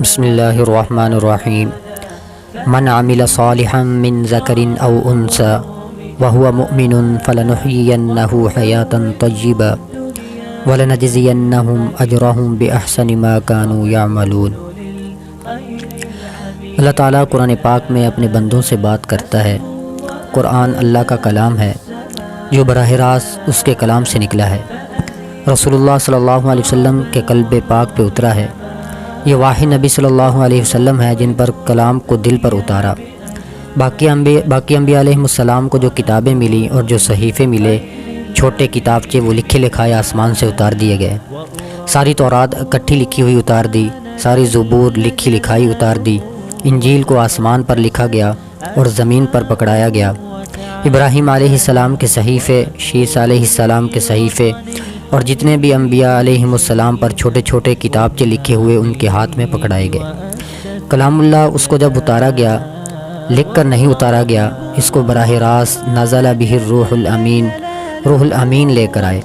بسم اللہ الرحمن الرحیم من عمل صالحا من ذکر او انثى وهو مؤمن فلنحيينه حیاة طیبہ ولنجزینہم اجرہم باحسن ما كانوا يعملون۔ اللہ تعالیٰ قرآن پاک میں اپنے بندوں سے بات کرتا ہے۔ قرآن اللہ کا کلام ہے جو براہ راست اس کے کلام سے نکلا ہے، رسول اللہ صلی اللہ علیہ وسلم کے قلب پاک پہ اترا ہے۔ یہ واحد نبی صلی اللہ علیہ وسلم ہے جن پر کلام کو دل پر اتارا۔ باقی انبیاء علیہ السلام کو جو کتابیں ملی اور جو صحیفے ملے، چھوٹے کتابچے وہ لکھے لکھائے آسمان سے اتار دیے گئے۔ ساری تورات اکٹھی لکھی ہوئی اتار دی، ساری زبور لکھی لکھائی اتار دی، انجیل کو آسمان پر لکھا گیا اور زمین پر پکڑایا گیا۔ ابراہیم علیہ السلام کے صحیفے، شیس علیہ السلام کے صحیفے اور جتنے بھی انبیاء علیہ السلام پر چھوٹے چھوٹے کتابچے لکھے ہوئے ان کے ہاتھ میں پکڑائے گئے۔ کلام اللہ اس کو جب اتارا گیا، لکھ کر نہیں اتارا گیا، اس کو براہ راست نزل بہ الروح الامین، روح الامین لے کر آئے۔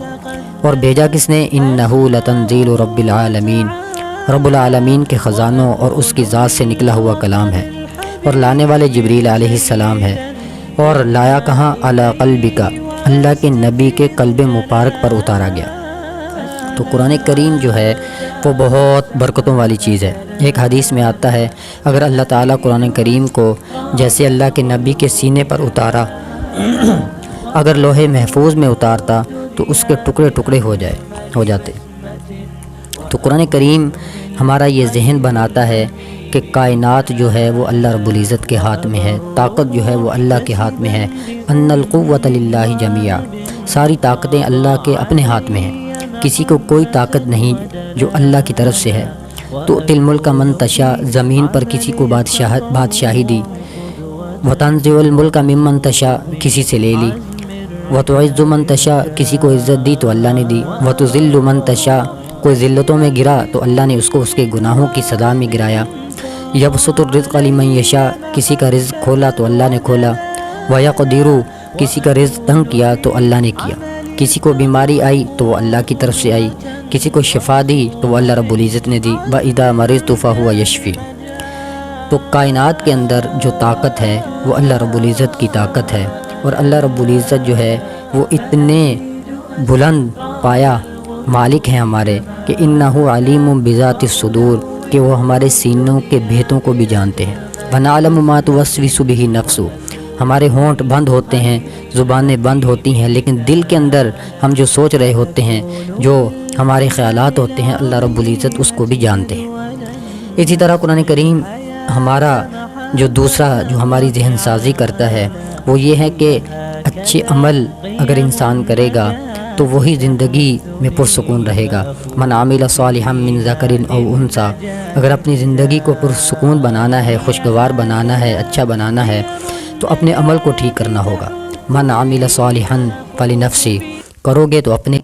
اور بھیجا کس نے؟ انہ لتنزیل رب العالمین، رب العالمین کے خزانوں اور اس کی ذات سے نکلا ہوا کلام ہے، اور لانے والے جبریل علیہ السلام ہے۔ اور لایا کہاں؟ علی قلبک، اللہ کے نبی کے قلب مبارک پر اتارا گیا۔ تو قرآن کریم جو ہے وہ بہت برکتوں والی چیز ہے۔ ایک حدیث میں آتا ہے، اگر اللہ تعالیٰ قرآن کریم کو جیسے اللہ کے نبی کے سینے پر اتارا، اگر لوح محفوظ میں اتارتا تو اس کے ٹکڑے ٹکڑے ہو جاتے۔ تو قرآن کریم ہمارا یہ ذہن بناتا ہے کہ کائنات جو ہے وہ اللہ رب العزت کے ہاتھ میں ہے، طاقت جو ہے وہ اللہ کے ہاتھ میں ہے۔ ان القوۃ للہ جمیعا، ساری طاقتیں اللہ کے اپنے ہاتھ میں ہیں، کسی کو کوئی طاقت نہیں جو اللہ کی طرف سے ہے۔ تو تل ملک من تشاء، زمین پر کسی کو بادشاہی دی، وتنزع الملک ممن تشاء، کسی سے لے لی، وتعز من تشاء، کسی کو عزت دی تو اللہ نے دی، وتذل من تشاء، کوئی ذلتوں میں گرا تو اللہ نے اس کو اس کے گناہوں کی سزا میں گرایا۔ یبسط الرزق لمن یشاء، کسی کا رزق کھولا تو اللہ نے کھولا، ویقدر، کسی کا رزق تنگ کیا تو اللہ نے کیا۔ کسی کو بیماری آئی تو وہ اللہ کی طرف سے آئی، کسی کو شفا دی تو وہ اللہ رب العزت نے دی۔ وَإِذَا مَرِضْتُ فَهُوَ يَشْفِي۔ تو کائنات کے اندر جو طاقت ہے وہ اللہ رب العزت کی طاقت ہے، اور اللہ رب العزت جو ہے وہ اتنے بلند پایا مالک ہیں ہمارے کہ اِنَّهُ عَلِيمٌ بِذَاتِ الصُّدُورِ، کہ وہ ہمارے سینوں کے بھیتوں کو بھی جانتے ہیں۔ وَنَعْلَمُ مَا تُوَسْوِسُ بِهِ نَفْسُهُ، ہمارے ہونٹ بند ہوتے ہیں، زبانیں بند ہوتی ہیں، لیکن دل کے اندر ہم جو سوچ رہے ہوتے ہیں، جو ہمارے خیالات ہوتے ہیں، اللہ رب العزت اس کو بھی جانتے ہیں۔ اسی طرح قرآن کریم ہمارا جو دوسرا جو ہماری ذہن سازی کرتا ہے وہ یہ ہے کہ اچھے عمل اگر انسان کرے گا تو وہی زندگی میں پرسکون رہے گا۔ من عمل صالحا من ذکر او انثی، اگر اپنی زندگی کو پرسکون بنانا ہے، خوشگوار بنانا ہے، اچھا بنانا ہے تو اپنے عمل کو ٹھیک کرنا ہوگا۔ من عمل صالحا فلنفسہ، کرو گے تو اپنے